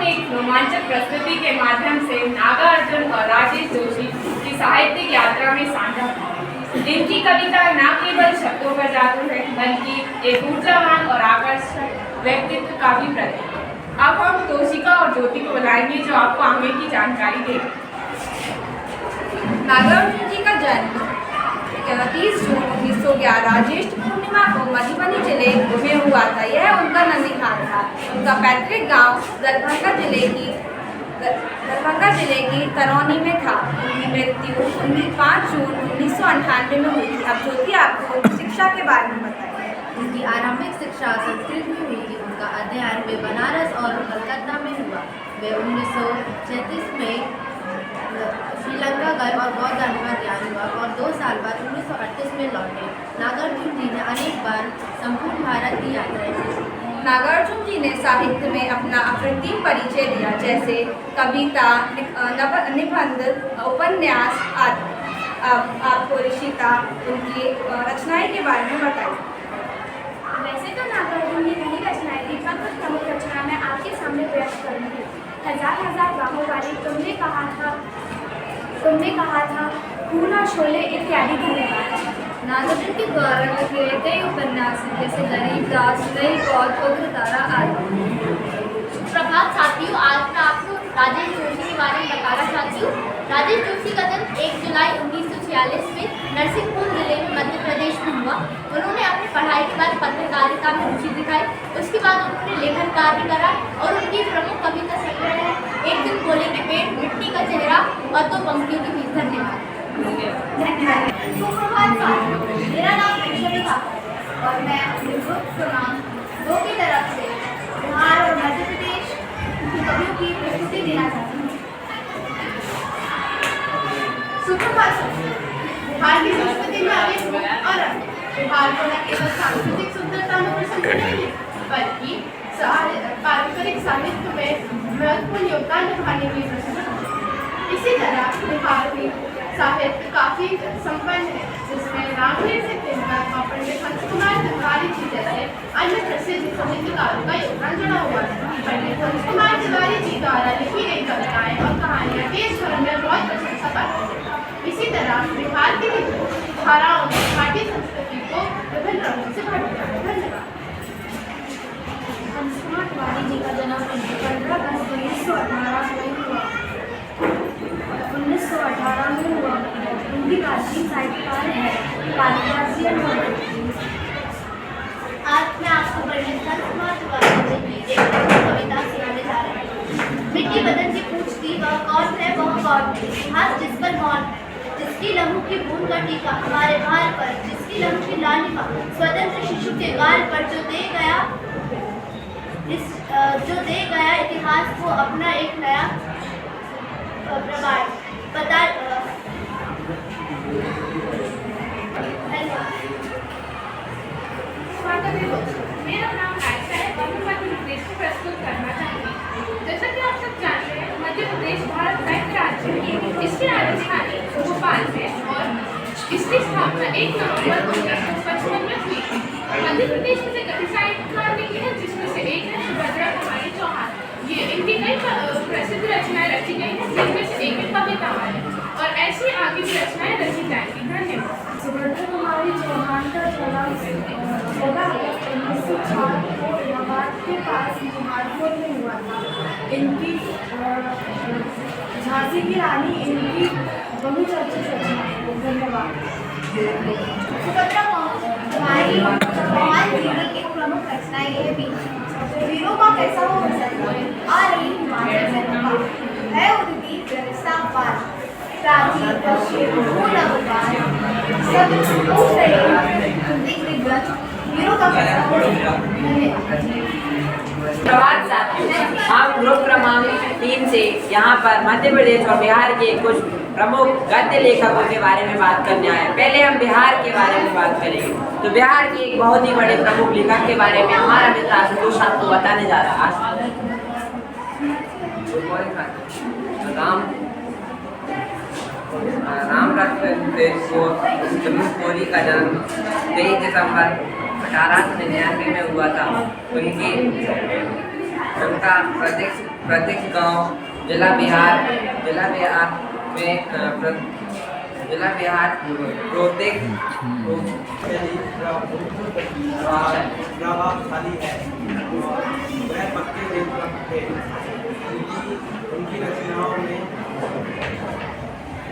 एक रोमांचक प्रस्तुति के माध्यम से नागार्जुन और राजेश जोशी की साहित्यिक यात्रा में साझा की। इनकी कविता न केवल शब्दों पर जादू है, बल्कि एक ऊर्जावान और आकर्षक व्यक्तित्व का भी प्रतीक है। अब हम तोशिका और ज्योति को बुलाएंगे जो आपको आगे की जानकारी देंगे। नागार्जुन जी का जन्म 30 जून 1911 ज्येष्ठ पूर्णिमा को मधुबनी जिले में हुआ था। यह उनका नंदीहाल था। उनका पैतृक गांव दरभंगा जिले की तरौनी में था। उनकी मृत्यु 5 जून 1998 में हुई थी। अब ज्योति आपको शिक्षा के बारे में बताइए। उनकी आरंभिक शिक्षा संस्कृत में हुई थी। उनका अध्ययन वे बनारस और कलकत्ता में हुआ। वे 1936 में श्रीलंका गए और बौद्ध धर्म का ज्ञान हुआ और 2 साल बाद 1938 में लौटे। नागार्जुन जी ने अनेक बार संपूर्ण भारत की यात्राएं की। नागार्जुन जी ने साहित्य में अपना अप्रतिम परिचय दिया, जैसे कविता, निबंध, उपन्यास आदि। अब आपको ऋषिता उनकी रचनाएं के बारे में बताइए। वैसे तो नागार्जुन जी नहीं रचनाएं थी, पर कुछ प्रमुख रचना मैं आपके सामने व्यक्त करूँगी। हजार बाहों वाली तुमने कहा था खूना शोले इत्यादि। धन्यवाद। नागार्जुन के द्वारा लिखे कई उपन्यास जैसे गरीबदास, नई कौर, उग्रतारा आदि। प्रभात साथियों, आज मैं आपको राजेश जोशी के बारे में बताना चाहती हूँ। राजेश जोशी का जन्म 1 जुलाई 1946 में नरसिंहपुर जिले में मध्य प्रदेश में हुआ। उन्होंने अपनी पढ़ाई के बाद पत्रकारिता में रुचि दिखाई। उसके बाद उन्होंने लेखन कार्य करा और उनकी प्रमुख कविता संग्रह है एक दिन बोले के पेट, मिट्टी का चेहरा और 2 पंक्तियों के बीच। धन्यवाद। मेरा नाम ऐश्वर्या था और मैं अपने ग्रुप क्रमांक 2 की तरफ से बिहार और मध्य प्रदेश की कवियों की प्रस्तुति देना चाहती हूँ। सुप्रभात। बिहार की संस्कृति में अनेक रूप और रंग। बिहार को न केवल सांस्कृतिक सुंदरता में प्रसिद्ध नहीं है, बल्कि पारंपरिक साहित्य में महत्वपूर्ण योगदान निभाने के लिए प्रसिद्ध है। इसी तरह बिहार की साहित्य काफी संपन्न है, जिसमें रामवीर से लेकर और पंडित हंसकुमार तिवारी जी जैसे अन्य प्रसिद्ध साहित्यकारों का योगदान जुड़ा हुआ है। पंडित हंसकुमार तिवारी जी द्वारा लिखी गई कविताएं और कहानियां देश भर में बहुत प्रशंसा पाती हैं। इसी तरह बिहार की धाराओं ने भारतीय संस्कृति को विभिन्न रंगों से भर दिया है। धन्यवाद। हंसकुमार तिवारी जी का जन्म 15 अगस्त 1918 में हुआ। उनकी प्राचीन साहित्यकार है कालिदास जी। आज मैं आपको पंडित हंसकुमार तिवारी जी की एक कविता सुनाने जा रही हूँ। मिट्टी बदन की पूछती वह कौन है, वह कौन है, इतिहास जिस पर मौन है, जिसकी लहू की बूंद का टीका हमारे भार पर, जिसकी लहू की लालिमा स्वतंत्र शिशु के गाल पर, जो दे गया इतिहास को अपना एक नया प्रभात बता। मेरा नाम आयशा है और मैं मध्य प्रदेश को प्रस्तुत करना चाहती हूँ। जैसा कि आप सब जानते हैं, मध्य प्रदेश भारत का एक राज्य है। इसकी राजधानी भोपाल है और इसकी स्थापना 1 नवंबर 1955 में हुई थी। मध्य प्रदेश में से कई साहित्यकार लिखे हैं, जिसमें से एक है सुभद्रा कुमारी चौहान। ये इनकी कई प्रसिद्ध रचनाएं रची गई हैं, जिनमें से एक कविता है और ऐसी आगे भी रचनाएं रची जाएंगी। धन्यवाद। सुभद्रा कुमारी चौहान का जन्म 16 अगस्त 1904 को इलाहाबाद के पास मुहारपुर में हुआ था। इनकी झांसी की रानी इनकी बहुचर्चित रचना है। धन्यवाद। सुभद्रा कुमारी चौहान जी की एक प्रमुख रचना यह भी वीरों का कैसा हो आ रही हिमाचल से है उनकी व्यवस्था पार प्राचीन पश्चिम मूल अवतार सब पूछ रहे दिग्गज वीरों का कैसा हो। प्रभात साथियों, हम ग्रुप क्रमांक 3 से यहाँ पर मध्य प्रदेश और बिहार के कुछ प्रमुख गद्य लेखकों के बारे में बात करने आए। पहले हम बिहार के बारे में बात करेंगे। तो बिहार के एक बहुत ही बड़े प्रमुख लेखक के बारे में हमारा मित्र आशुतोष आपको बताने जा रहा है। राम कोरी का जन्म 23 दिसंबर 1899 में हुआ था। उनकी उनका प्रत्यक्ष गांव जिला बिहार रोहतक प्रभावशाली है और वह पक्के लेखक थे। उनकी रचनाओं में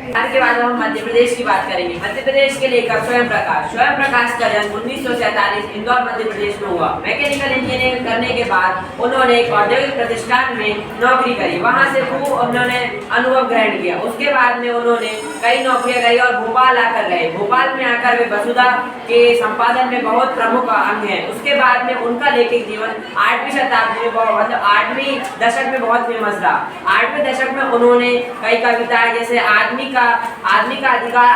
बिहार के बाद हम मध्य प्रदेश की बात करेंगे। मध्य प्रदेश के लेखक स्वयं प्रकाश का जन्म 1947 इंदौर मध्य प्रदेश में हुआ। मैकेनिकल इंजीनियरिंग करने के बाद उन्होंने एक औद्योगिक प्रतिष्ठान में नौकरी करी। वहां से खूब उन्होंने अनुभव ग्रहण किया। उसके बाद में उन्होंने कई नौकरियां करी और भोपाल आकर गए। भोपाल में आकर वे वसुधा के संपादन में बहुत प्रमुख अंग है। उसके बाद में उनका लेखक जीवन 8वीं शताब्दी में मतलब 8वीं दशक में बहुत फेमस रहा। 8वें दशक में उन्होंने कई कविताएं जैसे आदमी का अधिकार,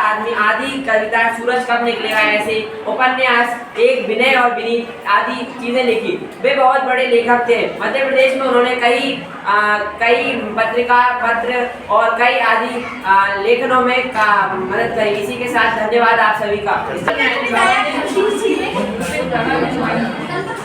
आदि कविता, सूरज कब निकलेगा, ऐसे उपन्यास, एक विनय और विनीत आदि चीजें लिखी। वे बहुत बड़े लेखक थे। मध्य प्रदेश में उन्होंने कई पत्र और कई आदि लेखनों में मदद करी। इसी के साथ धन्यवाद आप सभी का।